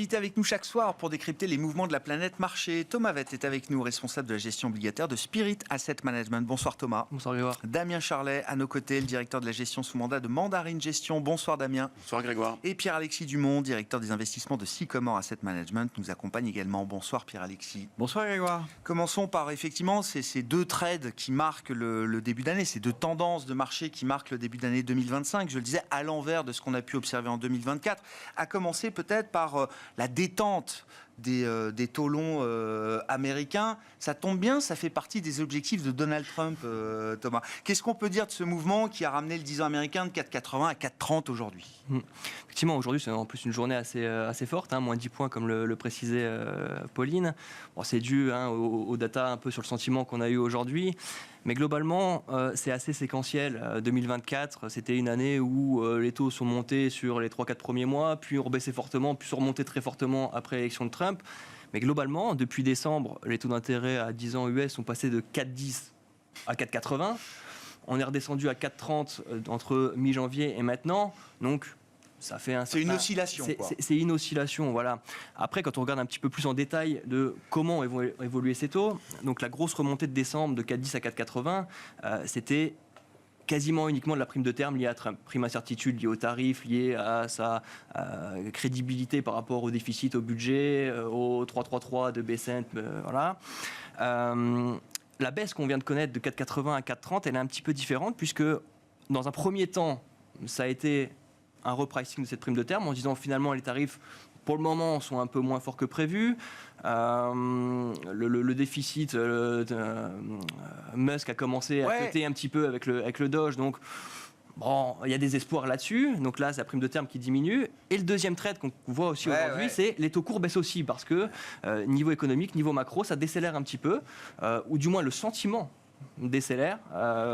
invité avec nous chaque soir pour décrypter les mouvements de la planète marché. Thomas Vett est avec nous, responsable de la gestion obligataire de Spirit Asset Management. Bonsoir Thomas. Bonsoir Grégoire. Damien Charlet, à nos côtés, le directeur de la gestion sous mandat de Mandarine Gestion. Bonsoir Damien. Bonsoir Grégoire. Et Pierre-Alexis Dumont, directeur des investissements de Sycomore Asset Management, nous accompagne également. Bonsoir Pierre-Alexis. Bonsoir Grégoire. Commençons par effectivement ces deux trades qui marquent le début d'année, ces deux tendances de marché qui marquent le début d'année 2025. Je le disais, à l'envers de ce qu'on a pu observer en 2024, à commencer peut-être par la détente des taux longs américains. Ça tombe bien, ça fait partie des objectifs de Donald Trump, Thomas. Qu'est-ce qu'on peut dire de ce mouvement qui a ramené le 10 ans américain de 4,80 à 4,30 aujourd'hui ? Effectivement, aujourd'hui, c'est en plus une journée assez forte, moins 10 points comme le précisait Pauline. Bon, c'est dû aux data un peu sur le sentiment qu'on a eu aujourd'hui. Mais globalement, c'est assez séquentiel. 2024, c'était une année où les taux sont montés sur les 3-4 premiers mois, puis ont rebaissé fortement, puis sont remontés très fortement après l'élection de Trump. Mais globalement, depuis décembre, les taux d'intérêt à 10 ans US sont passés de 4,10 à 4,80. On est redescendu à 4,30 entre mi-janvier et maintenant. Donc, ça fait c'est une oscillation. C'est une oscillation, voilà. Après, quand on regarde un petit peu plus en détail de comment vont évoluer ces taux, donc la grosse remontée de décembre de 4,10 à 4,80, c'était quasiment uniquement de la prime de terme liée à Trump. Prime incertitude liée aux tarifs, liée à sa crédibilité par rapport au déficit, au budget, au 3,33 de Bessent, voilà. La baisse qu'on vient de connaître de 4,80 à 4,30, elle est un petit peu différente puisque dans un premier temps, ça a été un repricing de cette prime de terme en disant finalement les tarifs pour le moment sont un peu moins forts que prévu. Le déficit, Musk a commencé à coter un petit peu avec le Doge, donc bon, il y a des espoirs là-dessus. Donc là, c'est la prime de terme qui diminue. Et le deuxième trade qu'on voit aussi aujourd'hui, c'est les taux courts baissent aussi parce que niveau économique, niveau macro, ça décélère un petit peu, ou du moins le sentiment décélère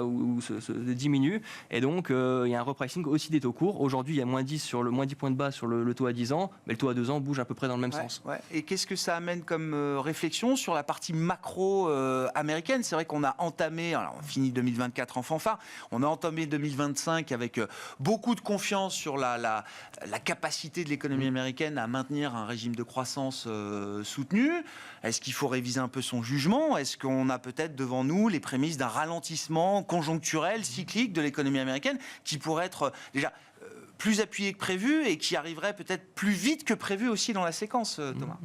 ou se diminue, et donc il y a un repricing aussi des taux courts. Aujourd'hui, il y a moins 10 points de base sur le taux à 10 ans, mais le taux à 2 ans bouge à peu près dans le même sens. Et qu'est-ce que ça amène comme réflexion sur la partie macro américaine ? C'est vrai qu'on a entamé, alors on finit 2024 en fanfare, on a entamé 2025 avec beaucoup de confiance sur la capacité de l'économie américaine à maintenir un régime de croissance soutenu. Est-ce qu'il faut réviser un peu son jugement ? Est-ce qu'on a peut-être devant nous les prémices d'un ralentissement conjoncturel, cyclique de l'économie américaine qui pourrait être déjà plus appuyé que prévu et qui arriverait peut-être plus vite que prévu aussi dans la séquence, Thomas ?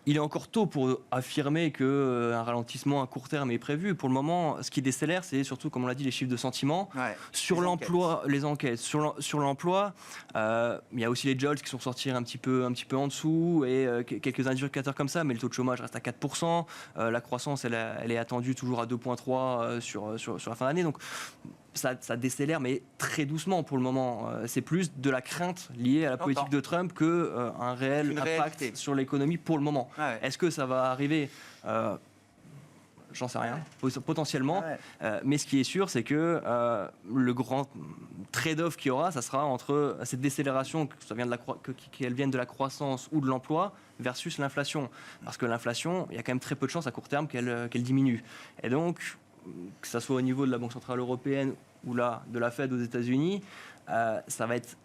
Il est encore tôt pour affirmer qu'un rallentissement à court terme est prévu. Pour le moment, ce qui décélère, c'est surtout, comme on l'a dit, les chiffres de sentiment. Sur l'emploi, les enquêtes. Sur l'emploi, il y a aussi les jobs qui sont sortis un petit peu en dessous et quelques indicateurs comme ça, mais le taux de chômage reste à 4%. La croissance, elle est attendue toujours à 2,3 sur la fin d'année. Donc, ça décélère, mais très doucement pour le moment. C'est plus de la crainte liée à la politique de Trump qu'un réel impact sur l'économie pour le moment. Est-ce que ça va arriver ? J'en sais rien, potentiellement. Mais ce qui est sûr, c'est que le grand trade-off qu'il y aura, ça sera entre cette décélération, qu'elle vienne de la croissance ou de l'emploi, versus l'inflation. Parce que l'inflation, il y a quand même très peu de chances à court terme qu'elle diminue. Et donc, que ce soit au niveau de la Banque Centrale Européenne ou là, de la Fed aux États-Unis, ça va être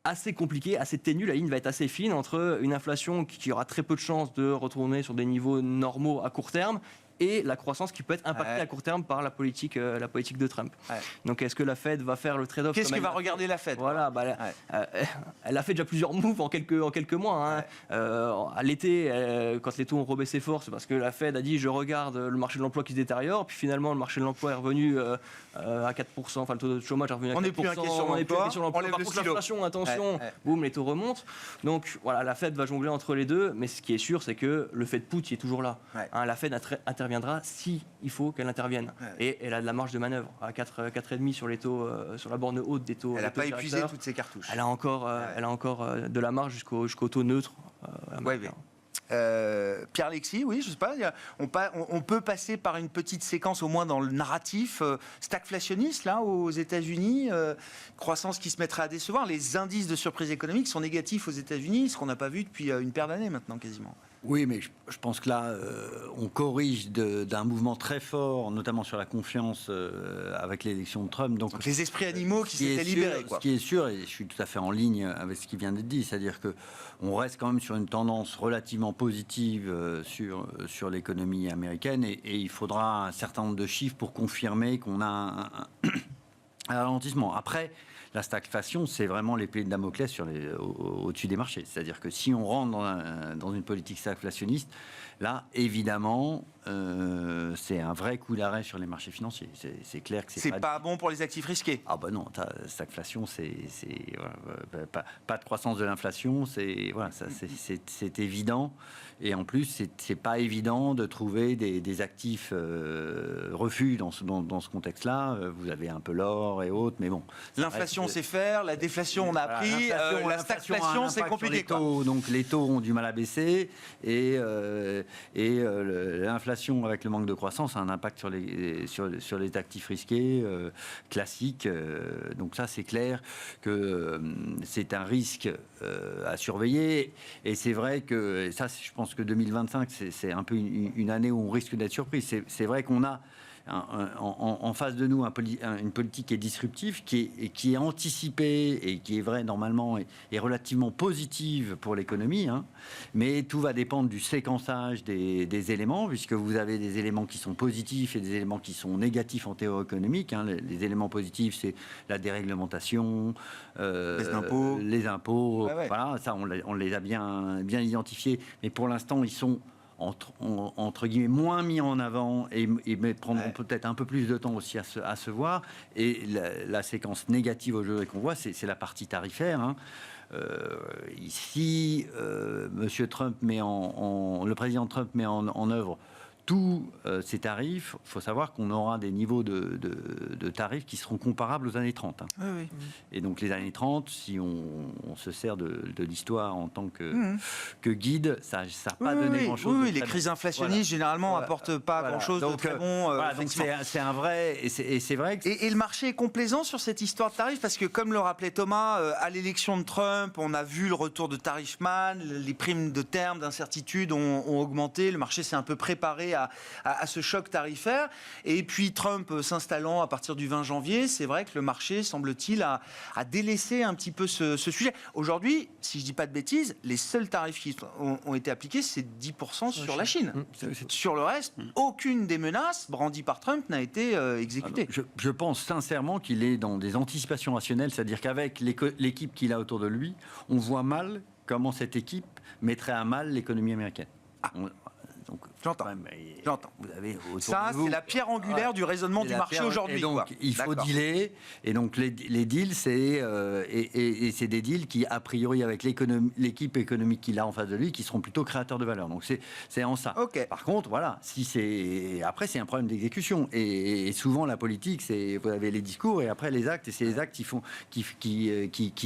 assez compliqué, assez ténu. La ligne va être assez fine entre une inflation qui aura très peu de chances de retourner sur des niveaux normaux à court terme et la croissance qui peut être impactée à court terme par la politique de Trump. Donc, est-ce que la Fed va faire le trade-off ? Qu'est-ce que va regarder la Fed ? Voilà, elle a fait déjà plusieurs moves en quelques mois. À l'été, quand les taux ont rebaissé fort, c'est parce que la Fed a dit je regarde le marché de l'emploi qui se détériore, puis finalement le marché de l'emploi est revenu à 4%, enfin le taux de chômage est revenu à 4%. On n'est plus inquiet sur l'emploi. Par contre, l'inflation, attention, boum, les taux remontent. Donc voilà, la Fed va jongler entre les deux, mais ce qui est sûr, c'est que le Fed put est toujours là. La Fed interviendra si il faut qu'elle intervienne. Et elle a de la marge de manœuvre à 4,5 sur les taux, sur la borne haute des taux. Elle n'a pas épuisé toutes ses cartouches. Elle a encore de la marge jusqu'au taux neutre. Pierre-Alexis, oui, je sais pas, on peut passer par une petite séquence, au moins dans le narratif, stagflationniste, là, aux États-Unis, croissance qui se mettra à décevoir. Les indices de surprise économique sont négatifs aux États-Unis, ce qu'on n'a pas vu depuis une paire d'années maintenant, quasiment. Oui, mais je pense que là, on corrige d'un mouvement très fort, notamment sur la confiance avec l'élection de Trump. Donc les esprits animaux qui s'étaient libérés. Ce qui est sûr, et je suis tout à fait en ligne avec ce qui vient d'être dit, c'est-à-dire qu'on reste quand même sur une tendance relativement positive sur l'économie américaine, et il faudra un certain nombre de chiffres pour confirmer qu'on a un ralentissement. Après, la stagflation, c'est vraiment l'épée de Damoclès au-dessus des marchés. C'est-à-dire que si on rentre dans une politique stagflationniste, là, évidemment, c'est un vrai coup d'arrêt sur les marchés financiers. C'est clair que c'est pas bon pour les actifs risqués. Ah ben non, stagflation, pas de croissance de l'inflation, c'est évident. Et en plus, c'est pas évident de trouver des actifs refuges dans ce contexte-là. Vous avez un peu l'or et autres, mais bon. L'inflation, c'est faire. La déflation, on a appris. La stagflation, c'est compliqué. Donc les taux ont du mal à baisser, et l'inflation avec le manque de croissance a un impact sur les actifs risqués classiques. Donc ça, c'est clair que c'est un risque à surveiller. Et c'est vrai que ça, je pense que 2025, c'est un peu une année où on risque d'être surpris. C'est vrai qu'on a en face de nous une politique qui est disruptive, qui est anticipée et qui est vraie normalement et relativement positive pour l'économie, hein. Mais tout va dépendre du séquençage des éléments, puisque vous avez des éléments qui sont positifs et des éléments qui sont négatifs en théorie économique, hein. Les éléments positifs, c'est la déréglementation, les impôts, ouais. Voilà, ça on les a bien identifiés, mais pour l'instant ils sont entre guillemets moins mis en avant et prendront peut-être un peu plus de temps aussi à se voir. Et la séquence négative aujourd'hui qu'on voit, c'est la partie tarifaire, hein. Ici, Monsieur Trump le président Trump met en œuvre tous ces tarifs. Il faut savoir qu'on aura des niveaux de tarifs qui seront comparables aux années 30. Hein. Oui. Et donc les années 30, si on se sert de l'histoire en tant que guide, ça n'a pas donné grand-chose. Oui, les crises inflationnistes, généralement, n'apportent pas grand-chose de très bon. Donc c'est un vrai... Et c'est vrai que... Et le marché est complaisant sur cette histoire de tarifs, parce que comme le rappelait Thomas, à l'élection de Trump, on a vu le retour de Tarifman, les primes de terme d'incertitude ont augmenté, le marché s'est un peu préparé à ce choc tarifaire. Et puis Trump s'installant à partir du 20 janvier, c'est vrai que le marché, semble-t-il, a délaissé un petit peu ce sujet. Aujourd'hui, si je ne dis pas de bêtises, les seuls tarifs qui ont été appliqués, c'est 10% sur la Chine. Sur le reste, aucune des menaces brandies par Trump n'a été exécutée. Je pense sincèrement qu'il est dans des anticipations rationnelles, c'est-à-dire qu'avec l'équipe qu'il a autour de lui, on voit mal comment cette équipe mettrait à mal l'économie américaine. Donc, J'entends. Vous avez ça, c'est la pierre angulaire du raisonnement du marché aujourd'hui. Donc, il faut dealer. Et donc, les deals, c'est des deals qui, a priori, avec l'équipe économique qu'il a en face de lui, qui seront plutôt créateurs de valeur. Donc, c'est en ça. Okay. Par contre, voilà, après, c'est un problème d'exécution. Et souvent, la politique, vous avez les discours et après les actes. Et c'est les actes qui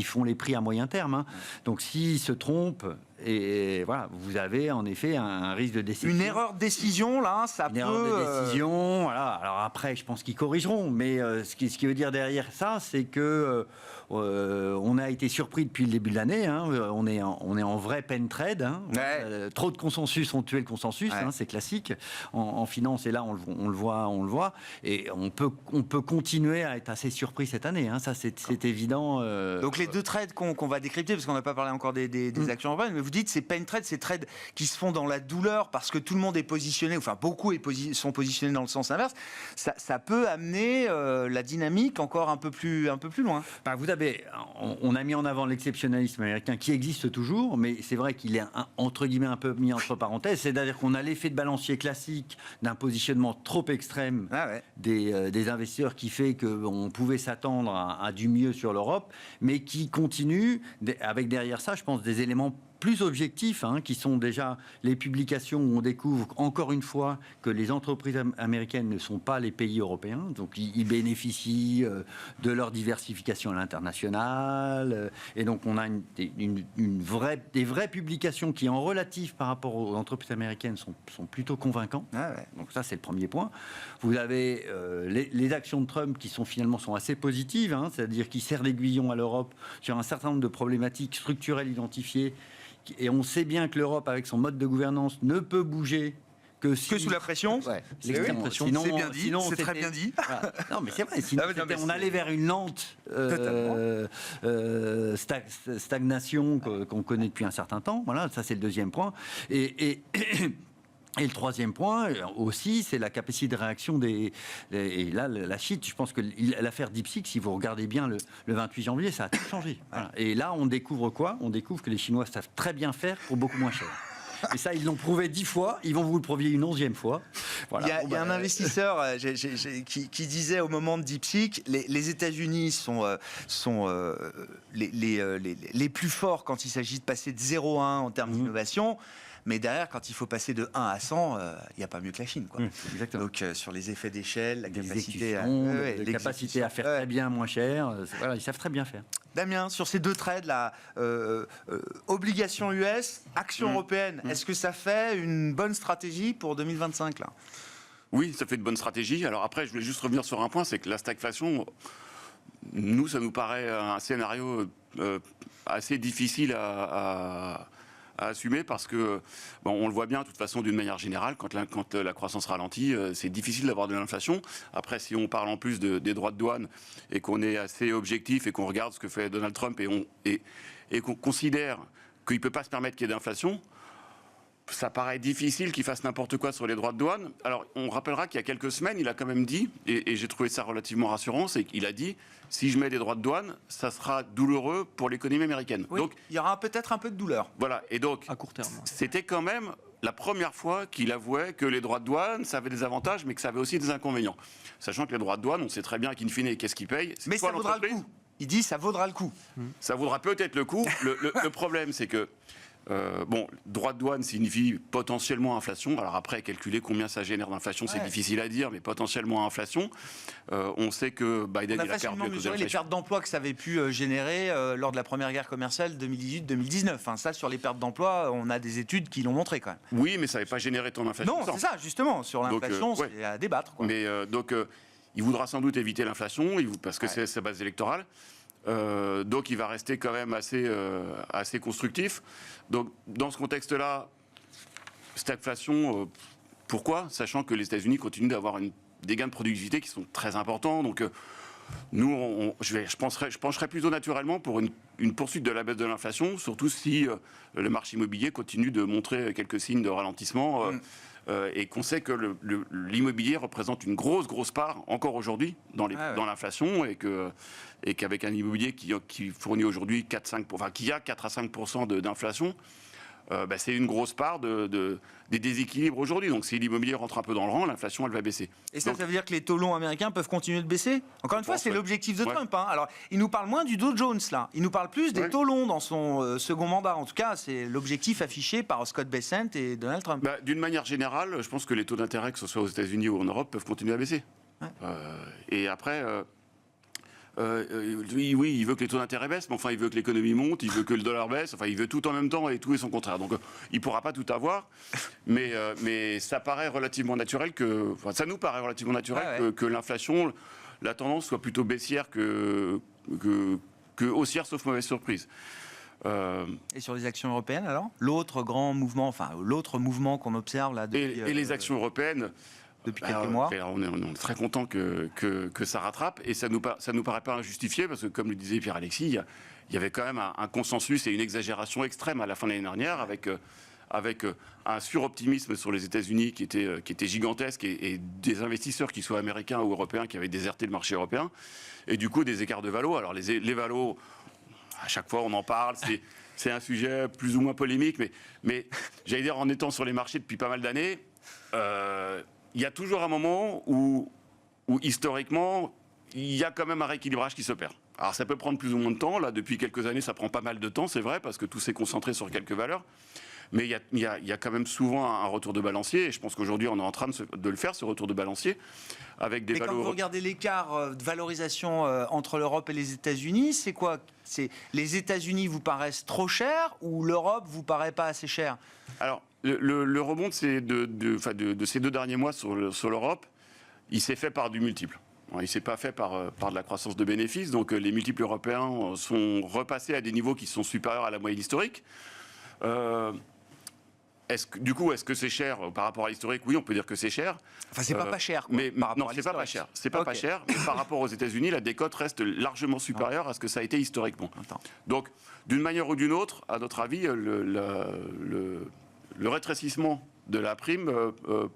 font les prix à moyen terme, hein. Donc, s'ils se trompent, et voilà, vous avez en effet un risque de décision. Une erreur de décision, là, ça peut... Une erreur de décision, voilà. Alors après, je pense qu'ils corrigeront, mais ce qui veut dire derrière ça, c'est que on a été surpris depuis le début de l'année, hein. On est en vrai pen trade, hein. Trop de consensus ont tué le consensus, hein, c'est classique en finance, et là on le voit, et on peut continuer à être assez surpris cette année, hein. Ça c'est évident. Donc les deux trades qu'on va décrypter, parce qu'on n'a pas parlé encore des actions européennes, mais vous dites c'est pen trade, c'est trades qui se font dans la douleur parce que tout le monde est positionné, enfin beaucoup sont positionnés dans le sens inverse. Ça peut amener la dynamique encore un peu plus loin. Vous avez, on a mis en avant l'exceptionnalisme américain qui existe toujours, mais c'est vrai qu'il est entre guillemets un peu mis entre parenthèses. C'est-à-dire qu'on a l'effet de balancier classique d'un positionnement trop extrême des investisseurs qui fait qu'on pouvait s'attendre à du mieux sur l'Europe, mais qui continue avec derrière ça, je pense, des éléments plus objectifs, hein, qui sont déjà les publications où on découvre encore une fois que les entreprises américaines ne sont pas les pays européens, donc ils bénéficient de leur diversification à l'international, et donc on a des vraies publications qui en relatif par rapport aux entreprises américaines sont plutôt convaincants. Donc ça c'est le premier point. Vous avez les actions de Trump qui sont assez positives, hein, c'est-à-dire qui serrent l'aiguillon à l'Europe sur un certain nombre de problématiques structurelles identifiées Et on sait bien que l'Europe, avec son mode de gouvernance, ne peut bouger que sous la pression. Ouais, l'extrême pression. C'est bien dit, c'est très bien dit. Voilà. Non, mais c'est vrai. Sinon, on allait vers une lente stagnation qu'on connaît depuis un certain temps. Voilà, ça c'est le deuxième point. Et le troisième point aussi, c'est la capacité de réaction et là, la Chine, je pense que l'affaire DeepSeek, si vous regardez bien le 28 janvier, ça a tout changé. Voilà. Et là, on découvre quoi? On découvre que les Chinois savent très bien faire pour beaucoup moins cher. Et ça, ils l'ont prouvé 10 fois, ils vont vous le prouver une 11e fois. Voilà. Il y a un investisseur qui disait au moment de DeepSeek, les États-Unis sont les plus forts quand il s'agit de passer de 0 à 1 en termes d'innovation. Mais derrière, quand il faut passer de 1 à 100, il n'y a pas mieux que la Chine. Quoi. Exactement. Donc, sur les effets d'échelle, la capacité à faire très bien, moins cher, voilà, ils savent très bien faire. Damien, sur ces deux trades, là, obligation US, action européenne, est-ce que ça fait une bonne stratégie pour 2025 là? Oui, ça fait une bonne stratégie. Alors après, je voulais juste revenir sur un point, c'est que la stagflation, nous, ça nous paraît un scénario assez difficile à assumer parce que, on le voit bien de toute façon d'une manière générale, quand la croissance ralentit, c'est difficile d'avoir de l'inflation. Après, si on parle en plus des droits de douane et qu'on est assez objectif et qu'on regarde ce que fait Donald Trump et qu'on considère qu'il ne peut pas se permettre qu'il y ait d'inflation, ça paraît difficile qu'il fasse n'importe quoi sur les droits de douane. Alors, on rappellera qu'il y a quelques semaines, il a quand même dit, et j'ai trouvé ça relativement rassurant, c'est qu'il a dit, si je mets des droits de douane, ça sera douloureux pour l'économie américaine. Oui, donc, il y aura peut-être un peu de douleur. Voilà, et donc, à court terme, c'était quand même la première fois qu'il avouait que les droits de douane, ça avait des avantages, mais que ça avait aussi des inconvénients. Sachant que les droits de douane, on sait très bien qu'in fine, qu'est-ce qu'ils payent. Mais ça vaudra le coup. Il dit, ça vaudra le coup. Ça vaudra peut-être le coup. Le problème, c'est que droit de douane signifie potentiellement inflation. Alors après, calculer combien ça génère d'inflation, c'est difficile à dire, mais potentiellement inflation. On sait que Biden a facilement mesuré les pertes d'emploi que ça avait pu générer lors de la première guerre commerciale 2018-2019. Enfin, ça, sur les pertes d'emploi, on a des études qui l'ont montré quand même. Oui, mais ça n'avait pas généré tant d'inflation. Non, c'est ça, justement. Sur l'inflation, c'est à débattre. Quoi. Mais il voudra sans doute éviter l'inflation, parce que c'est sa base électorale. Donc il va rester quand même assez constructif. Donc dans ce contexte-là, stagflation, pourquoi? Sachant que les États-Unis continuent d'avoir des gains de productivité qui sont très importants. Donc nous, je pencherais plutôt naturellement pour une poursuite de la baisse de l'inflation, surtout si le marché immobilier continue de montrer quelques signes de ralentissement. Et qu'on sait que l'immobilier représente une grosse part encore aujourd'hui dans l'inflation et qu'avec un immobilier qui fournit aujourd'hui qui a 4 à 5% d'inflation, c'est une grosse part des déséquilibres aujourd'hui. Donc si l'immobilier rentre un peu dans le rang, l'inflation, elle va baisser. Et ça veut dire que les taux longs américains peuvent continuer de baisser? Encore une fois, c'est l'objectif de Trump. Hein. Alors, il nous parle moins du Dow Jones, là. Il nous parle plus des taux longs dans son second mandat. En tout cas, c'est l'objectif affiché par Scott Bessent et Donald Trump. D'une manière générale, je pense que les taux d'intérêt, que ce soit aux États-Unis ou en Europe, peuvent continuer à baisser. Ouais. Et après... oui, il veut que les taux d'intérêt baissent, mais enfin, il veut que l'économie monte, il veut que le dollar baisse, enfin, il veut tout en même temps et tout et son contraire. Donc, il ne pourra pas tout avoir, mais ça paraît relativement naturel ça nous paraît relativement naturel que l'inflation, la tendance soit plutôt baissière que haussière, sauf mauvaise surprise. Et sur les actions européennes, alors? L'autre grand mouvement, l'autre mouvement qu'on observe là depuis... Et les actions européennes... Depuis quelques mois. On est très content que ça rattrape et ça nous paraît pas injustifié parce que, comme le disait Pierre-Alexis, il y avait quand même un consensus et une exagération extrême à la fin de l'année dernière avec un suroptimisme sur les États-Unis qui était gigantesque et des investisseurs, qu'ils soient américains ou européens, qui avaient déserté le marché européen et du coup des écarts de valo. Alors les valos, à chaque fois on en parle, c'est un sujet plus ou moins polémique, mais j'allais dire, en étant sur les marchés depuis pas mal d'années, il y a toujours un moment où historiquement, il y a quand même un rééquilibrage qui s'opère. Alors ça peut prendre plus ou moins de temps. Là, depuis quelques années, ça prend pas mal de temps, c'est vrai, parce que tout s'est concentré sur quelques valeurs. Mais il y a quand même souvent un retour de balancier. Et je pense qu'aujourd'hui, on est en train de le faire, ce retour de balancier, avec des valeurs... Quand vous regardez l'écart de valorisation entre l'Europe et les États-Unis, c'est quoi? Les États-Unis vous paraissent trop chers ou l'Europe vous paraît pas assez chère? Alors, le rebond de ces 2 derniers mois sur l'Europe, il s'est fait par du multiple. Il ne s'est pas fait par de la croissance de bénéfices. Donc les multiples européens sont repassés à des niveaux qui sont supérieurs à la moyenne historique. Est-ce que c'est cher par rapport à l'historique? Oui, on peut dire que c'est cher. Enfin, c'est pas cher. Quoi, mais non, c'est pas cher. C'est pas cher. Mais par rapport aux États-Unis, la décote reste largement supérieure à ce que ça a été historiquement. Donc, d'une manière ou d'une autre, à notre avis, le rétrécissement de la prime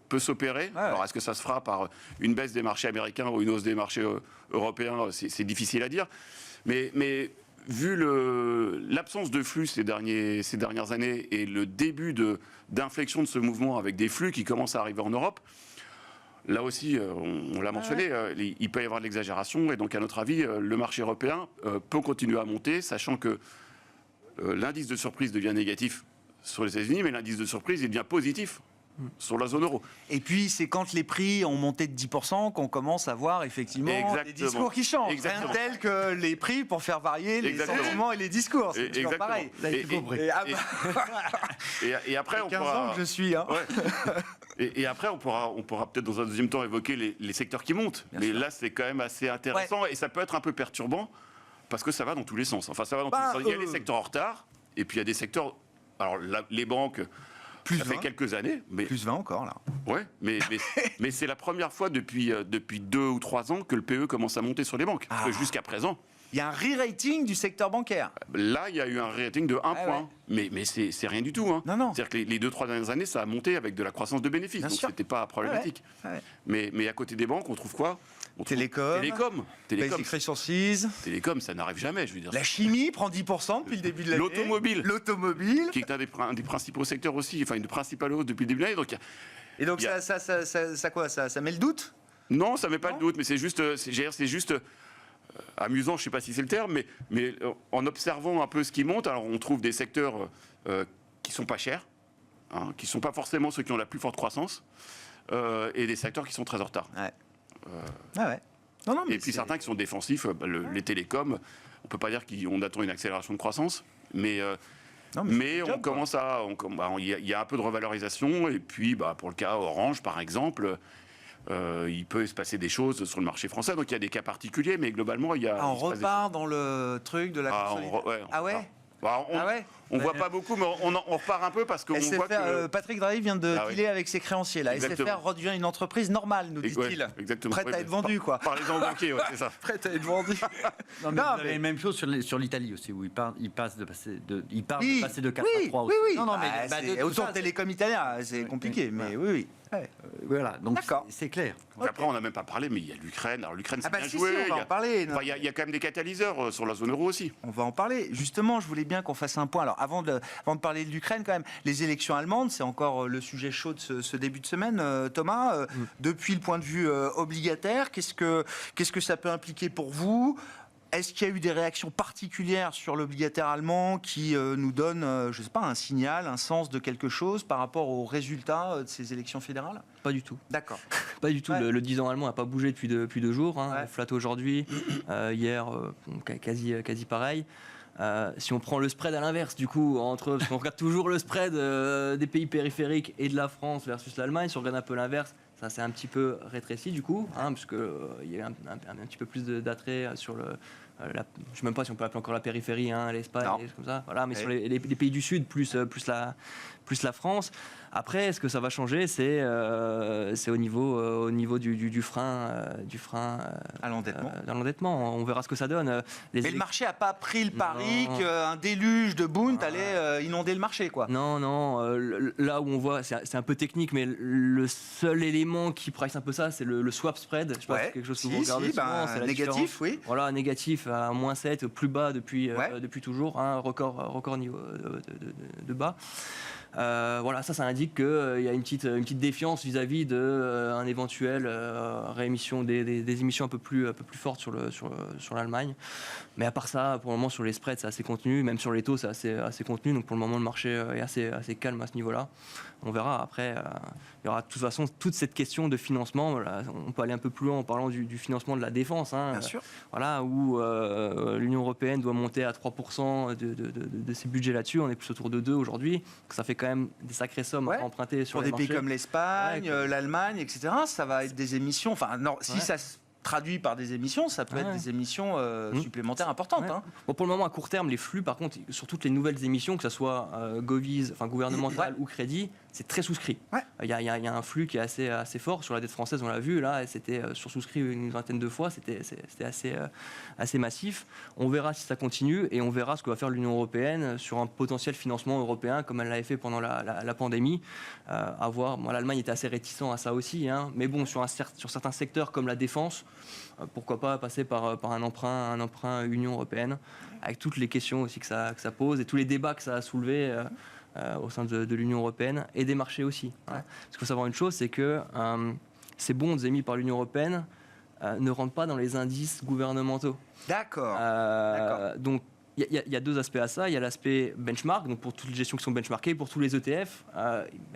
peut s'opérer. Ouais. Alors, est-ce que ça se fera par une baisse des marchés américains ou une hausse des marchés européens? C'est difficile à dire. Mais vu l'absence de flux ces dernières années et le début d'inflexion de ce mouvement avec des flux qui commencent à arriver en Europe, là aussi, on l'a mentionné, il peut y avoir de l'exagération. Et donc, à notre avis, le marché européen peut continuer à monter, sachant que l'indice de surprise devient négatif sur les États-Unis, mais l'indice de surprise, il devient positif sur la zone euro. Et puis, c'est quand les prix ont monté de 10% qu'on commence à voir effectivement des discours qui changent. Rien tel que les prix pour faire varier les sentiments et les discours. C'est toujours pareil. Et après, on 15 pourra... ans que je suis. Hein. Ouais. Et après, on pourra peut-être dans un deuxième temps évoquer les secteurs qui montent. Bien sûr. Là, c'est quand même assez intéressant et ça peut être un peu perturbant parce que ça va dans tous les sens. Enfin, ça va dans tous les sens. Il y a des secteurs en retard et puis il y a des secteurs... Alors, les banques... Plus ça 20. fait quelques années. Mais... Plus 20 encore, là. Oui, mais c'est la première fois depuis 2 ou 3 ans que le PE commence à monter sur les banques. Parce que jusqu'à présent... Il y a un re-rating du secteur bancaire. Là, il y a eu un re-rating de 1 point. Ouais. Mais c'est rien du tout. Hein. Non. C'est-à-dire que les 2-3 dernières années, ça a monté avec de la croissance de bénéfices. Bien donc, ce n'était pas problématique. Ouais. Mais à côté des banques, on trouve quoi? Télécom. Basic Resources. Télécom, ça n'arrive jamais, je veux dire. La chimie prend 10% depuis le début de l'année. L'automobile. Qui est un des principaux secteurs aussi, enfin une principale hausse depuis le début de l'année. Et donc ça met le doute? Non, ça met pas le doute, mais c'est juste amusant, je ne sais pas si c'est le terme, mais en observant un peu ce qui monte, alors on trouve des secteurs qui sont pas chers, hein, qui sont pas forcément ceux qui ont la plus forte croissance, et des secteurs qui sont très en retard. Ouais. Et puis certains qui sont défensifs, les télécoms, on peut pas dire qu'on attend une accélération de croissance, mais on commence à, il y a un peu de revalorisation, et puis pour le cas Orange par exemple. Il peut se passer des choses sur le marché français, donc il y a des cas particuliers, mais globalement il y a... on repart dans le truc de la consolidation. On voit pas beaucoup, mais on repart un peu parce qu'on voit que... Patrick Drahi vient de dealer avec ses créanciers. Là. SFR redevient une entreprise normale, nous dit-il. Exactement. Prête à être vendue, quoi. Parlez-en aux banquiers, c'est ça. Prête à être vendue. Mais vous avez la même chose sur l'Italie aussi, où il parle de passer de 4 à 3 aussi. Oui. Mais autour de Télécom italien, c'est compliqué, mais oui. Voilà, donc c'est clair. Donc après, on n'a même pas parlé, mais il y a l'Ukraine. Alors l'Ukraine, c'est bien si, joué. on va en parler. Il y a quand même des catalyseurs sur la zone euro aussi. On va en parler. Justement, je voulais bien qu'on fasse un point. Alors, avant de parler de l'Ukraine, quand même, les élections allemandes, c'est encore le sujet chaud de ce début de semaine. Thomas, depuis le point de vue obligataire, qu'est-ce que ça peut impliquer pour vous ? Est-ce qu'il y a eu des réactions particulières sur l'obligataire allemand qui nous donnent, je ne sais pas, un signal, un sens de quelque chose par rapport aux résultats de ces élections fédérales ? Pas du tout. D'accord. Pas du tout. Ouais. Le 10 ans allemand n'a pas bougé depuis 2 jours. Hein. Ouais. Flat aujourd'hui, hier, quasi pareil. Si on prend le spread à l'inverse, du coup, parce qu'on regarde toujours le spread des pays périphériques et de la France versus l'Allemagne, si on regarde un peu l'inverse, ça s'est un petit peu rétréci du coup, puisqu'il y a un petit peu plus d'attrait sur je ne sais même pas si on peut appeler encore la périphérie, l'Espagne, comme ça. Voilà, mais sur les pays du Sud, plus la France. Après, est-ce que ça va changer ? C'est au niveau du frein à l'endettement. On verra ce que ça donne. Mais le marché n'a pas pris le pari qu'un déluge de Bund allait inonder le marché, quoi. Non. Là où on voit, c'est un peu technique, mais le seul élément qui price un peu ça, c'est le swap spread. Je sais pas si c'est quelque chose que vous regardez souvent. C'est négatif, oui. Voilà, négatif à -7, plus bas depuis toujours, record niveau de bas. Voilà, ça indique qu'il y a une petite défiance vis-à-vis d'un éventuel réémission des émissions un peu plus fortes sur l'Allemagne. Mais à part ça, pour le moment sur les spreads c'est assez contenu, même sur les taux c'est assez contenu. Donc pour le moment le marché est assez calme à ce niveau-là. On verra après. Il y aura de toute façon toute cette question de financement. Là, on peut aller un peu plus loin en parlant du financement de la défense. Bien sûr. Voilà, où l'Union européenne doit monter à 3% de ses budgets là-dessus. On est plus autour de 2 aujourd'hui. Ça fait quand même des sacrées sommes à emprunter sur les marchés. Pour des pays comme l'Espagne, l'Allemagne, etc. Ça va être des émissions. Enfin, non, si ça traduit par des émissions, ça peut être des émissions supplémentaires importantes. Ouais. Bon, pour le moment, à court terme, les flux, par contre, sur toutes les nouvelles émissions, que ce soit Govies, enfin gouvernementales ou crédit, c'est très souscrit. Il y a un flux qui est assez fort. Sur la dette française, on l'a vu, là, c'était sursouscrit une vingtaine de fois, c'était assez massif. On verra si ça continue et on verra ce que va faire l'Union européenne sur un potentiel financement européen, comme elle l'avait fait pendant la pandémie. À voir. Moi, l'Allemagne était assez réticent à ça aussi, hein. Mais bon, sur certains secteurs comme la défense, pourquoi pas passer par un emprunt Union européenne, avec toutes les questions aussi que ça pose et tous les débats que ça a soulevés au sein de l'Union européenne et des marchés aussi. Hein. Parce qu'il faut savoir une chose, c'est que ces bonds émis par l'Union européenne ne rentrent pas dans les indices gouvernementaux. D'accord. Donc, il y a deux aspects à ça. Il y a l'aspect benchmark, donc pour toutes les gestions qui sont benchmarkées, pour tous les ETF,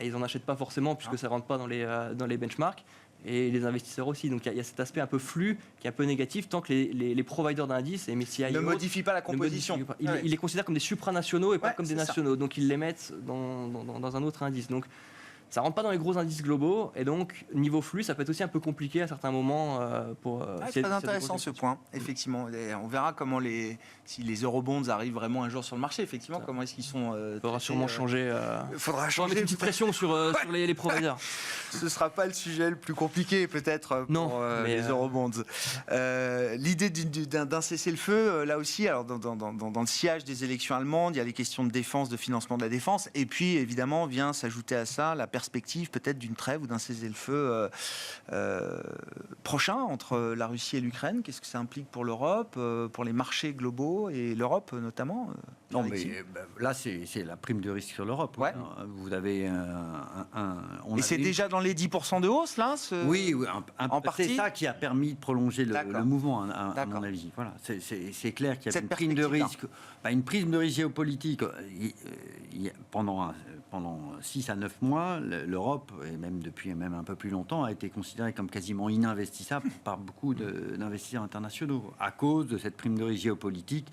ils n'en achètent pas forcément puisque ça ne rentre pas dans les benchmarks. Et les investisseurs aussi. Donc il y a cet aspect un peu flux qui est un peu négatif tant que les providers d'indices, les MSCI ne modifient pas la composition. Ils les considèrent comme des supranationaux et pas comme des nationaux. Donc ils les mettent dans un autre indice. Donc ça rentre pas dans les gros indices globaux et donc niveau flux ça peut être aussi un peu compliqué à certains moments pour. C'est très intéressant ce point. Effectivement, et on verra comment si les eurobonds arrivent vraiment un jour sur le marché. Effectivement, comment est-ce qu'ils sont. Il faudra sûrement changer. Faudra mettre une petite pression sur les providers. Ce sera pas le sujet le plus compliqué peut-être pour les eurobonds. L'idée d'un cessez-le-feu, là aussi, alors dans le sillage des élections allemandes, il y a les questions de défense, de financement de la défense, et puis évidemment vient s'ajouter à ça la perspective peut-être d'une trêve ou d'un cessez-le-feu prochain entre la Russie et l'Ukraine. Qu'est-ce que ça implique pour l'Europe, pour les marchés globaux et l'Europe notamment Non, mais là, c'est la prime de risque sur l'Europe. Ouais. Vous avez et c'est déjà dans les 10% de hausse, là Oui, en partie. C'est ça qui a permis de prolonger le mouvement, à mon avis. Voilà, c'est clair qu'il y a une prime de risque. Une prime de risque géopolitique. Pendant 6 à 9 mois, l'Europe, et même depuis même un peu plus longtemps, a été considérée comme quasiment ininvestissable par beaucoup d'investisseurs internationaux à cause de cette prime de risque géopolitique.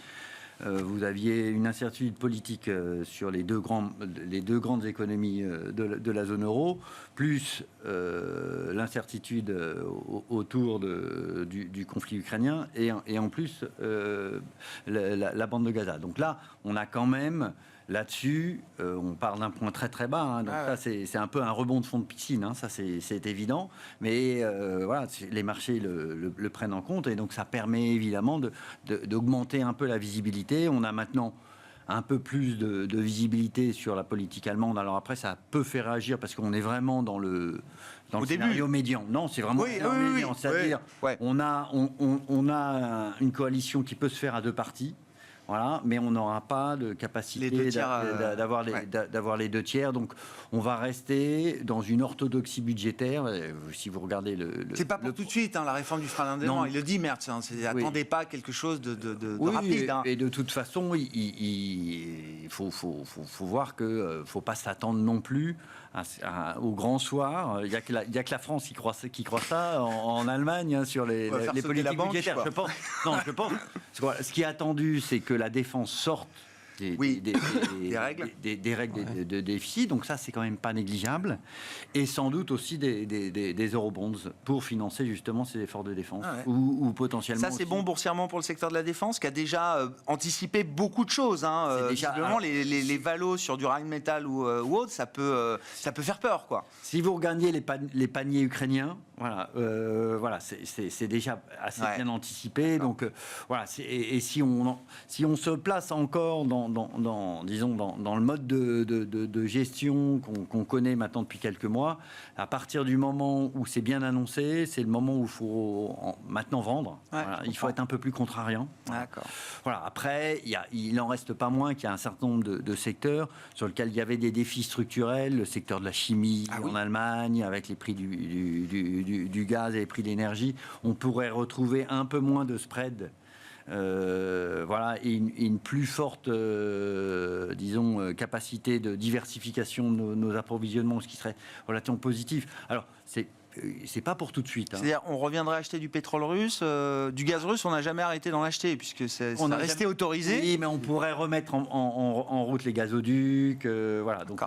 Vous aviez une incertitude politique sur les deux grandes économies de la zone euro, plus l'incertitude autour du conflit ukrainien et en plus la bande de Gaza. Donc là, on a quand même... Là-dessus, on parle d'un point très très bas, hein, donc ça c'est un peu un rebond de fond de piscine, hein, ça c'est évident, mais voilà, les marchés le prennent en compte et donc ça permet évidemment d'augmenter un peu la visibilité. On a maintenant un peu plus de visibilité sur la politique allemande. Alors après, ça peut faire réagir parce qu'on est vraiment dans le scénario médian. Non, c'est vraiment médian, c'est-à-dire on a une coalition qui peut se faire à deux partis. Voilà, mais on n'aura pas de capacité d'avoir les deux tiers. Donc, on va rester dans une orthodoxie budgétaire. Si vous regardez c'est pas pour tout de suite, hein, la réforme du frein d'indépendant. Il le dit, Merz. Attendez pas quelque chose de rapide. Et de toute façon, il faut voir que faut pas s'attendre non plus au grand soir. Il y a que la France qui croit ça en Allemagne, hein, sur les politiques budgétaires. Je pense. Ce qui est attendu, c'est que la défense sorte des règles de déficit, donc ça c'est quand même pas négligeable, et sans doute aussi des eurobonds pour financer justement ces efforts de défense ou potentiellement. Ça c'est bon boursièrement pour le secteur de la défense qui a déjà anticipé beaucoup de choses. Hein. Visiblement les valos sur du Rheinmetall ou autre, ça peut faire peur, quoi. Si vous regardiez les paniers ukrainiens, voilà, c'est déjà assez bien anticipé. Donc voilà, et si on se place encore dans le mode de gestion qu'on connaît maintenant depuis quelques mois, à partir du moment où c'est bien annoncé, c'est le moment où il faut maintenant vendre. Il faut être un peu plus contrariant. D'accord. Voilà. Après, il n'en reste pas moins qu'il y a un certain nombre de secteurs sur lesquels il y avait des défis structurels. Le secteur de la chimie en Allemagne, avec les prix du gaz et les prix de l'énergie, on pourrait retrouver un peu moins de spread. Et une plus forte, capacité de diversification de nos approvisionnements, ce qui serait relativement positif. Alors, c'est pas pour tout de suite. C'est-à-dire, on reviendrait acheter du pétrole russe, du gaz russe, on n'a jamais arrêté d'en acheter, puisque ça resté autorisé. Oui, mais on pourrait remettre en route les gazoducs, voilà. Donc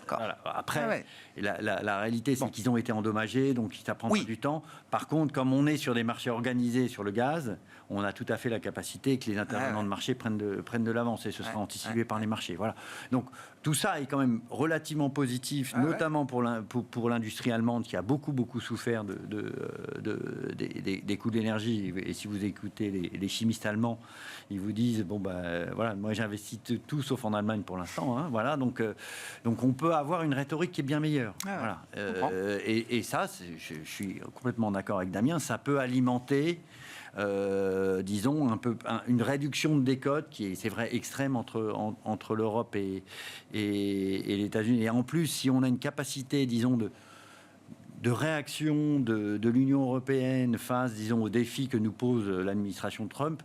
voilà. Après, la réalité, c'est qu'ils ont été endommagés, donc ça prend du temps. Par contre, comme on est sur des marchés organisés sur le gaz, on a tout à fait la capacité que les intervenants de marché prennent de l'avance et ce sera anticipé par les marchés. Voilà. Donc tout ça est quand même relativement positif, notamment pour l'industrie allemande qui a beaucoup souffert des coûts d'énergie. Et si vous écoutez les chimistes allemands, ils vous disent voilà, moi j'investis tout sauf en Allemagne pour l'instant. Voilà, donc on peut avoir une rhétorique qui est bien meilleure. Voilà. Et ça, je suis complètement d'accord avec Damien, ça peut alimenter disons une réduction de décote qui est, c'est vrai, extrême entre l'Europe et les États-Unis. Et en plus, si on a une capacité, disons, de réaction de l'Union européenne face, disons, aux défis que nous pose l'administration Trump,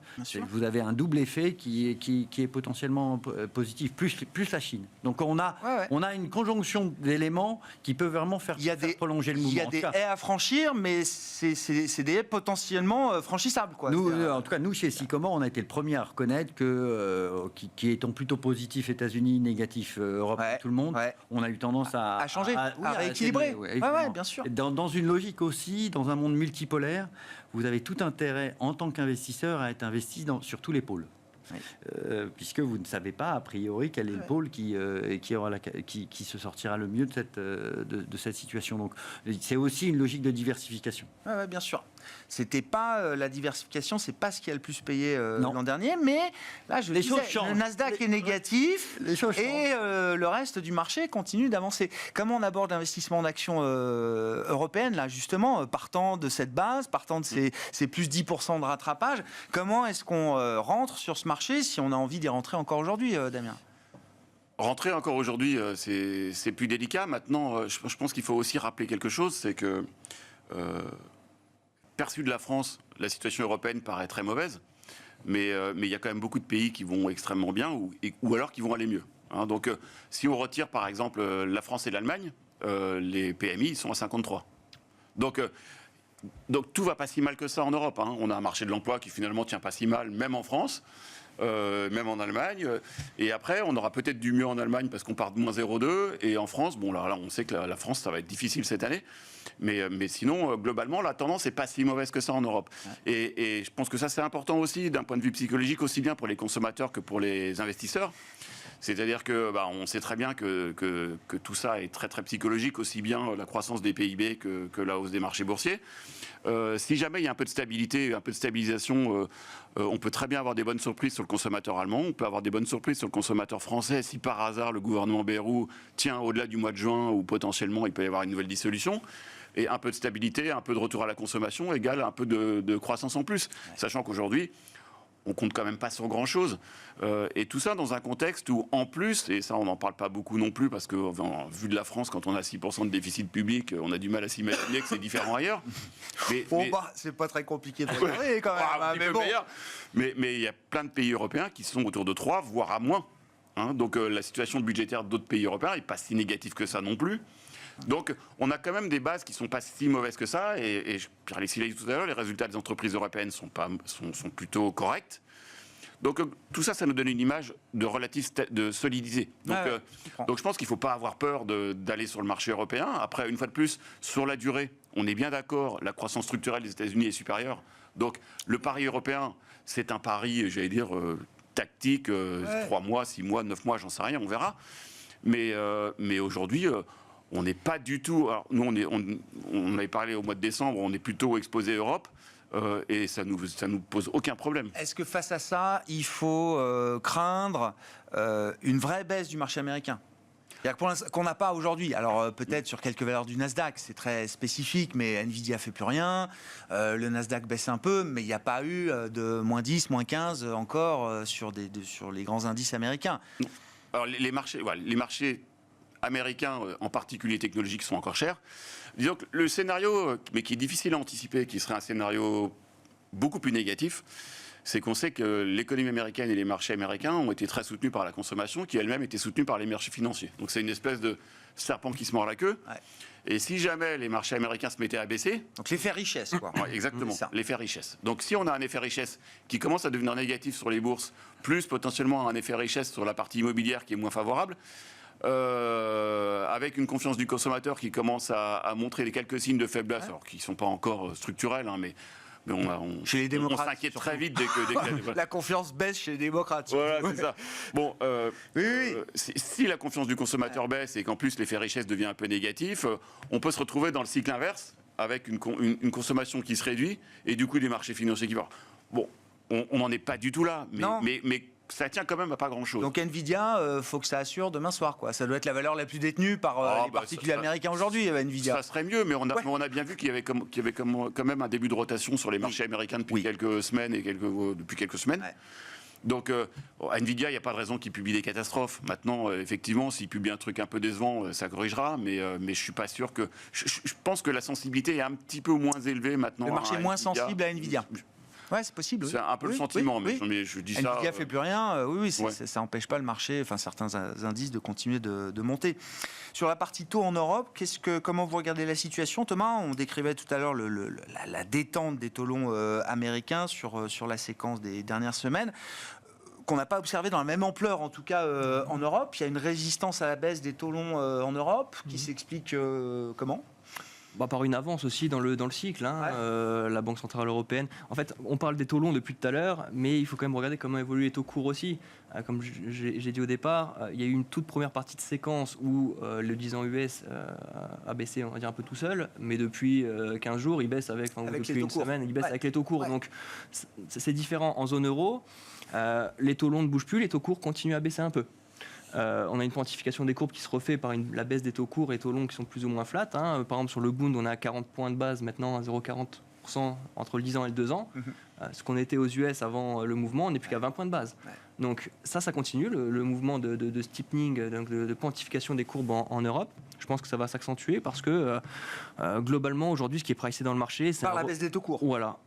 vous avez un double effet qui est potentiellement positif, plus la Chine. Donc on a une conjonction d'éléments qui peut vraiment faire prolonger le mouvement. Il y a des haies à franchir, mais c'est des haies potentiellement franchissables, quoi. En tout cas, nous, chez Sycomore, on a été le premier à reconnaître que, qui étant plutôt positif États-Unis, négatif Europe, tout le monde, on a eu tendance à changer, à rééquilibrer. Oui, bien sûr. Dans une logique aussi, dans un monde multipolaire, vous avez tout intérêt en tant qu'investisseur à être investi sur tous les pôles. Puisque vous ne savez pas a priori quel est le pôle qui se sortira le mieux de cette situation. Donc c'est aussi une logique de diversification. Oui, bien sûr. C'était pas la diversification, c'est pas ce qui a le plus payé l'an dernier, mais là je disais, le Nasdaq est négatif et le reste du marché continue d'avancer. Comment on aborde l'investissement en actions européennes là justement, partant de cette base, partant de ces plus 10% de rattrapage, comment est-ce qu'on rentre sur ce marché si on a envie d'y rentrer encore aujourd'hui, Damien? Rentrer encore aujourd'hui, c'est plus délicat. Maintenant, je pense qu'il faut aussi rappeler quelque chose, c'est que perçu de la France, la situation européenne paraît très mauvaise, mais il y a quand même beaucoup de pays qui vont extrêmement bien ou alors qui vont aller mieux. Donc, si on retire par exemple la France et l'Allemagne, les PMI sont à 53. Donc tout va pas si mal que ça en Europe. On a un marché de l'emploi qui finalement tient pas si mal, même en France. Même en Allemagne, et après on aura peut-être du mieux en Allemagne parce qu'on part de moins 0,2, et en France, bon là on sait que la France ça va être difficile cette année, mais sinon globalement la tendance n'est pas si mauvaise que ça en Europe. Et je pense que ça c'est important aussi d'un point de vue psychologique, aussi bien pour les consommateurs que pour les investisseurs. C'est-à-dire que on sait très bien que tout ça est très très psychologique, aussi bien la croissance des PIB que la hausse des marchés boursiers. Si jamais il y a un peu de stabilité, un peu de stabilisation, on peut très bien avoir des bonnes surprises sur le consommateur allemand, on peut avoir des bonnes surprises sur le consommateur français si par hasard le gouvernement Bayrou tient au-delà du mois de juin où potentiellement il peut y avoir une nouvelle dissolution. Et un peu de stabilité, un peu de retour à la consommation égale un peu de croissance en plus. Sachant qu'aujourd'hui, on compte quand même pas sur grand-chose. Et tout ça dans un contexte où, en plus, et ça on n'en parle pas beaucoup non plus, parce que vu de la France, quand on a 6% de déficit public, on a du mal à s'imaginer que c'est différent ailleurs. C'est pas très compliqué de regarder quand même. Mais il y a plein de pays européens qui sont autour de 3, voire à moins. Donc la situation budgétaire d'autres pays européens n'est pas si négative que ça non plus. Donc, on a quand même des bases qui ne sont pas si mauvaises que ça. Et Pierre-Alexis l'a dit tout à l'heure, les résultats des entreprises européennes sont plutôt corrects. Donc, tout ça, ça nous donne une image de relative de solidité. Donc, je pense qu'il ne faut pas avoir peur d'aller sur le marché européen. Après, une fois de plus, sur la durée, on est bien d'accord, la croissance structurelle des États-Unis est supérieure. Donc, le pari européen, c'est un pari, j'allais dire, tactique, 3 mois, 6 mois, 9 mois, j'en sais rien, on verra. Mais aujourd'hui... on n'est pas du tout... Alors, nous, on avait parlé au mois de décembre, on est plutôt exposé Europe, et ça nous pose aucun problème. Est-ce que face à ça, il faut craindre une vraie baisse du marché américain ? Qu'on n'a pas aujourd'hui. Alors peut-être sur quelques valeurs du Nasdaq, c'est très spécifique, mais Nvidia fait plus rien. Le Nasdaq baisse un peu, mais il n'y a pas eu de moins 10, moins 15 encore sur les grands indices américains. Alors les marchés américains, en particulier technologiques, sont encore chers. Disons que le scénario, mais qui est difficile à anticiper, qui serait un scénario beaucoup plus négatif, c'est qu'on sait que l'économie américaine et les marchés américains ont été très soutenus par la consommation, qui elle-même était soutenue par les marchés financiers. Donc c'est une espèce de serpent qui se mord la queue. Et si jamais les marchés américains se mettaient à baisser... Donc l'effet richesse, quoi. Ouais, exactement, l'effet richesse. Donc si on a un effet richesse qui commence à devenir négatif sur les bourses, plus potentiellement un effet richesse sur la partie immobilière qui est moins favorable, avec une confiance du consommateur qui commence à montrer les quelques signes de faiblesse, alors qui ne sont pas encore structurels, hein, mais chez les démocrates, on s'inquiète très vite dès que la confiance baisse chez les démocrates. Voilà, c'est ça. Bon, si la confiance du consommateur baisse et qu'en plus l'effet richesse devient un peu négatif, on peut se retrouver dans le cycle inverse avec une consommation qui se réduit et du coup des marchés financiers qui vont. Bon, on n'en est pas du tout là, mais ça tient quand même à pas grand-chose. Donc Nvidia, faut que ça assure demain soir, quoi. Ça doit être la valeur la plus détenue par les particuliers américains aujourd'hui, Nvidia. Ça serait mieux, mais on a bien vu qu'il y avait quand même un début de rotation sur les marchés américains depuis quelques semaines depuis quelques semaines. Ouais. Donc Nvidia, il n'y a pas de raison qu'il publie des catastrophes. Maintenant, effectivement, s'il publie un truc un peu décevant, ça corrigera, mais je suis pas sûr que... Je pense que la sensibilité est un petit peu moins élevée maintenant. Le marché est moins sensible à Nvidia. Ouais, c'est possible. C'est un peu le sentiment, mais je dis ça. Nvidia fait plus rien. Ça n'empêche pas le marché, enfin certains indices de continuer de monter. Sur la partie taux en Europe, comment vous regardez la situation, Thomas? On décrivait tout à l'heure la détente des taux longs américains sur la séquence des dernières semaines, qu'on n'a pas observé dans la même ampleur, en tout cas en Europe. Il y a une résistance à la baisse des taux longs en Europe qui s'explique comment? Par une avance aussi dans le cycle, la Banque Centrale Européenne. En fait, on parle des taux longs depuis tout à l'heure, mais il faut quand même regarder comment évoluent les taux courts aussi. Comme j'ai dit au départ, il y a eu une toute première partie de séquence où le 10 ans US a baissé, on va dire, un peu tout seul, mais depuis 15 jours, il baisse depuis une semaine, il baisse avec les taux courts. Donc, c'est différent en zone euro. Les taux longs ne bougent plus, les taux courts continuent à baisser un peu. On a une quantification des courbes qui se refait par la baisse des taux courts et taux longs qui sont plus ou moins flats. Par exemple, sur le Bund, on a 40 points de base maintenant à 0,40% entre le 10 ans et le 2 ans. Ce qu'on était aux US avant le mouvement, on n'est plus qu'à 20 points de base. Donc ça continue, le mouvement de steepening, donc de quantification des courbes en Europe. Je pense que ça va s'accentuer parce que globalement, aujourd'hui, ce qui est pricé dans le marché, c'est... Par la baisse des taux courts. Voilà,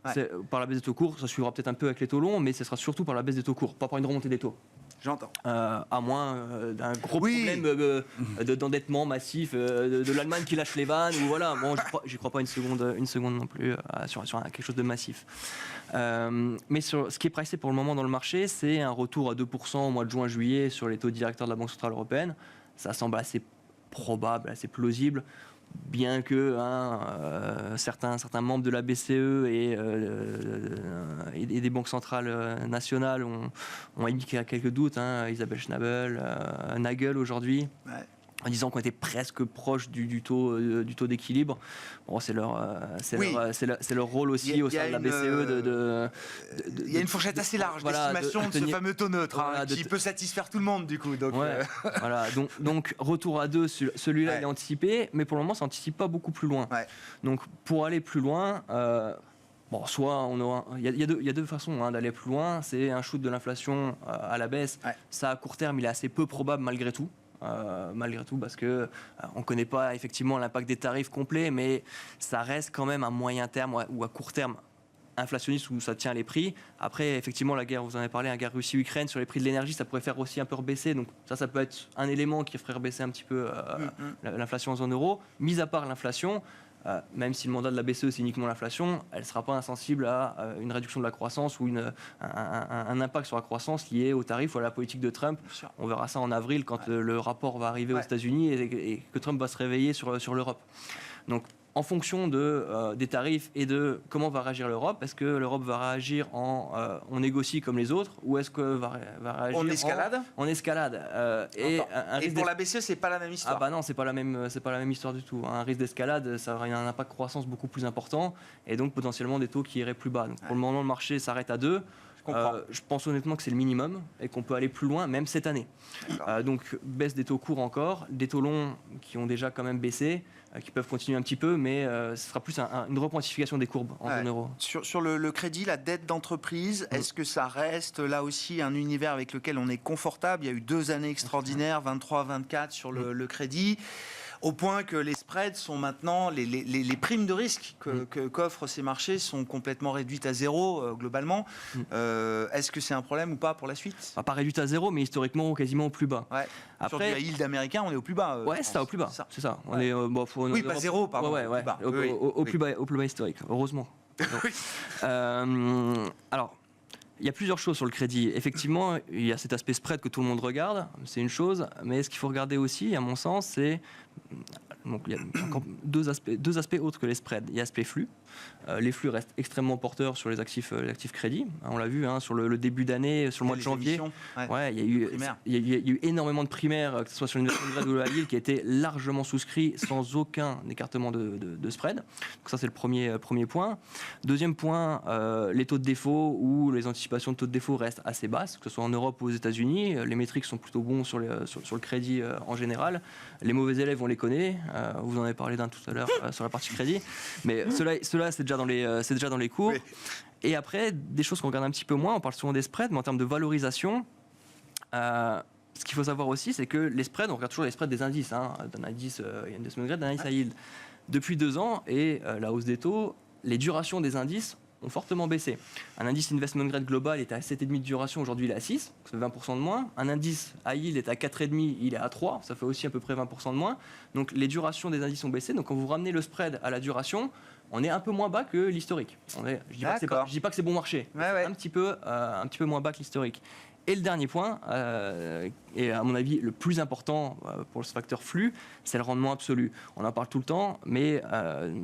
par la baisse des taux courts. Ça suivra peut-être un peu avec les taux longs, mais ce sera surtout par la baisse des taux courts, pas par une remontée des taux. J'entends. À moins d'un gros problème d'endettement massif de l'Allemagne qui lâche les vannes. Ou voilà. Bon, j'y crois pas une seconde non plus sur quelque chose de massif. Mais sur ce qui est pricé pour le moment dans le marché, c'est un retour à 2% au mois de juin-juillet sur les taux directeurs de la Banque Centrale Européenne. Ça semble assez probable, assez plausible. Bien que certains membres de la BCE et des banques centrales nationales ont émis quelques doutes, Isabelle Schnabel, Nagel aujourd'hui, en disant qu'on était presque proche du taux d'équilibre. Bon, c'est leur rôle aussi au sein de la BCE il y a une fourchette assez large d'estimation de ce fameux taux neutre qui peut satisfaire tout le monde du coup. Donc, donc retour à 2, celui-là il est anticipé, mais pour le moment ça n'anticipe pas beaucoup plus loin. Donc pour aller plus loin, soit il y a deux façons d'aller plus loin. C'est un shoot de l'inflation à la baisse. Ça à court terme il est assez peu probable malgré tout. Parce que on ne connaît pas effectivement l'impact des tarifs complets, mais ça reste quand même à moyen terme ou à court terme inflationniste où ça tient les prix. Après, effectivement, la guerre, vous en avez parlé, la guerre Russie-Ukraine sur les prix de l'énergie, ça pourrait faire aussi un peu rebaisser. Donc ça peut être un élément qui ferait rebaisser un petit peu l'inflation en zone euro. Mis à part l'inflation, même si le mandat de la BCE c'est uniquement l'inflation, elle ne sera pas insensible à une réduction de la croissance ou un impact sur la croissance lié aux tarifs ou à la politique de Trump. On verra ça en avril quand le rapport va arriver aux États-Unis et que Trump va se réveiller sur l'Europe. Donc en fonction des tarifs et de comment va réagir l'Europe, est-ce que l'Europe va réagir on négocie comme les autres, ou est-ce que va réagir en escalade et pour la BCE, c'est pas la même histoire. Non, c'est pas la même histoire du tout. Un risque d'escalade, ça aurait un impact croissance beaucoup plus important, et donc potentiellement des taux qui iraient plus bas. Donc, pour le moment, le marché s'arrête à 2. Je pense honnêtement que c'est le minimum et qu'on peut aller plus loin, même cette année. Donc baisse des taux courts encore, des taux longs qui ont déjà quand même baissé, qui peuvent continuer un petit peu, mais ce sera plus une requantification des courbes en zone euro. Sur le crédit, la dette d'entreprise, est-ce que ça reste là aussi un univers avec lequel on est confortable? Il y a eu 2 années extraordinaires, 23-24 sur le crédit. Au point que les spreads sont maintenant, les primes de risque qu'offrent ces marchés sont complètement réduites à zéro globalement. Est-ce que c'est un problème ou pas pour la suite? Pas réduites à zéro, mais historiquement quasiment au plus bas. Ouais. Après, sur du yield américain, on est au plus bas. Ouais, c'est ça, au plus bas. C'est ça. On est, oui, pas zéro, pardon. Au plus bas historique, heureusement. Alors, il y a plusieurs choses sur le crédit. Effectivement, il y a cet aspect spread que tout le monde regarde, c'est une chose, mais ce qu'il faut regarder aussi, à mon sens, c'est... Donc, il y a encore deux aspects autres que les spreads. Il y a l'aspect flux. Les flux restent extrêmement porteurs sur les actifs crédits. On l'a vu sur le début d'année, sur le mois de janvier. Il y a eu énormément de primaires, que ce soit sur l'investment grade ou le high yield, qui a été largement souscrit sans aucun écartement de spread. Donc ça, c'est le premier point. Deuxième point, les taux de défaut ou les anticipations de taux de défaut restent assez basses, que ce soit en Europe ou aux États-Unis. Les métriques sont plutôt bons sur le crédit en général. Les mauvais élèves, on les connaît. Vous en avez parlé d'un tout à l'heure sur la partie crédit. Mais cela c'est déjà dans les cours. Oui. Et après, des choses qu'on regarde un petit peu moins, on parle souvent des spreads, mais en termes de valorisation, ce qu'il faut savoir aussi, c'est que les spreads, on regarde toujours les spreads des indices, d'un indice investment grade, d'un indice high yield. Depuis 2 ans, et la hausse des taux, les durations des indices ont fortement baissé. Un indice investment grade global est à 7,5 de duration, aujourd'hui il est à 6, ça fait 20% de moins. Un indice high yield est à 4,5, il est à 3, ça fait aussi à peu près 20% de moins. Donc les durations des indices ont baissé, donc quand vous ramenez le spread à la duration, on est un peu moins bas que l'historique. Je ne dis pas que c'est bon marché, un petit peu moins bas que l'historique. Et le dernier point, et à mon avis le plus important pour ce facteur flux, c'est le rendement absolu. On en parle tout le temps, mais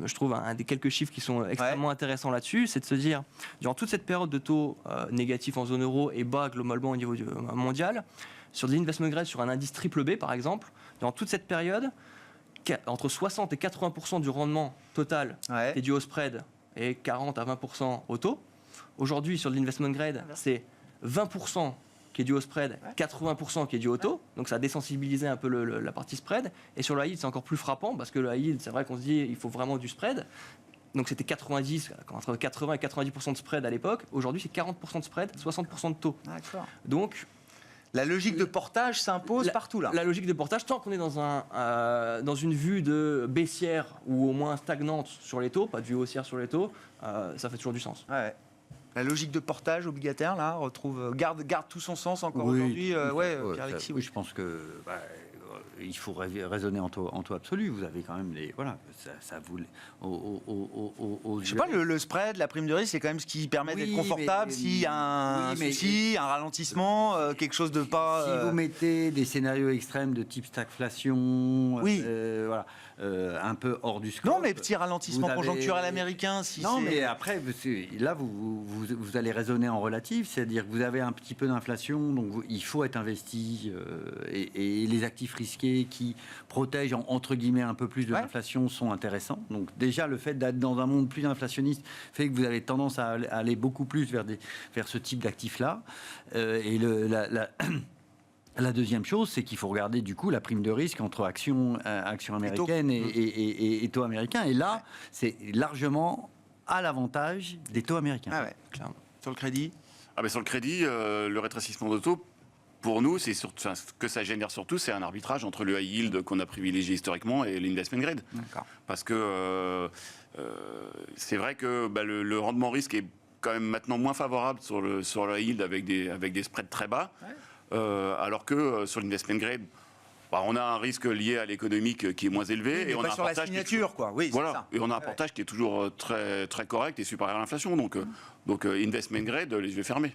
je trouve un des quelques chiffres qui sont extrêmement intéressants là-dessus, c'est de se dire, durant toute cette période de taux négatifs en zone euro et bas globalement au niveau mondial, sur des investment grade, sur un indice triple B par exemple, durant toute cette période, entre 60 et 80% du rendement total est dû au spread et 40 à 20% au taux. Aujourd'hui, sur l'investment grade, c'est 20% qui est dû au spread, 80% qui est dû au taux. Donc ça a désensibilisé un peu la partie spread. Et sur le high yield, c'est encore plus frappant parce que le high yield, c'est vrai qu'on se dit il faut vraiment du spread. Donc c'était entre 80 et 90% de spread à l'époque. Aujourd'hui, c'est 40% de spread, 60% de taux. D'accord. Donc la logique de portage s'impose partout là. La logique de portage, tant qu'on est dans une vue de baissière ou au moins stagnante sur les taux, pas de vue haussière sur les taux, ça fait toujours du sens. Ouais. La logique de portage obligataire là garde tout son sens encore aujourd'hui. Pierre-Alexis. Oui, je pense que il faut raisonner en taux absolu. Vous avez quand même ça vous je sais pas, le spread, la prime de risque, c'est quand même ce qui permet d'être confortable s'il y a un souci, un ralentissement, quelque chose de pas. Si vous mettez des scénarios extrêmes de type stagflation, un peu hors du scope. Non, mais petit ralentissement conjoncturel américain. Mais après, là, vous allez raisonner en relatif, c'est-à-dire que vous avez un petit peu d'inflation, donc il faut être investi et les actifs risqués qui protègent entre guillemets un peu plus de l'inflation sont intéressants. Donc déjà, le fait d'être dans un monde plus inflationniste fait que vous avez tendance à aller beaucoup plus vers ce type d'actifs-là. La deuxième chose, c'est qu'il faut regarder du coup la prime de risque entre actions américaines et taux américains. Et là, c'est largement à l'avantage des taux américains. Clairement. Sur le crédit sur le crédit, le rétrécissement de taux, pour nous, ce que ça génère surtout, c'est un arbitrage entre le high yield qu'on a privilégié historiquement et l'investment grade. D'accord. Parce que c'est vrai que le rendement risque est quand même maintenant moins favorable sur le high yield avec des spreads très bas. Alors que sur l'investment grade, on a un risque lié à l'économique qui est moins élevé. Et on a un sur la signature, et on a un portage qui est toujours très, très correct et supérieur à l'inflation. Donc investment grade, les yeux fermés.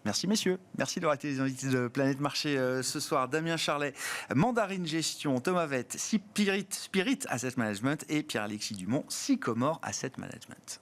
Merci messieurs, merci d'avoir été les invités de Planète Marché ce soir. Damien Charlet, Mandarine Gestion, Thomas Vett, Spirit Asset Management et Pierre-Alexis Dumont, Sycomore Asset Management.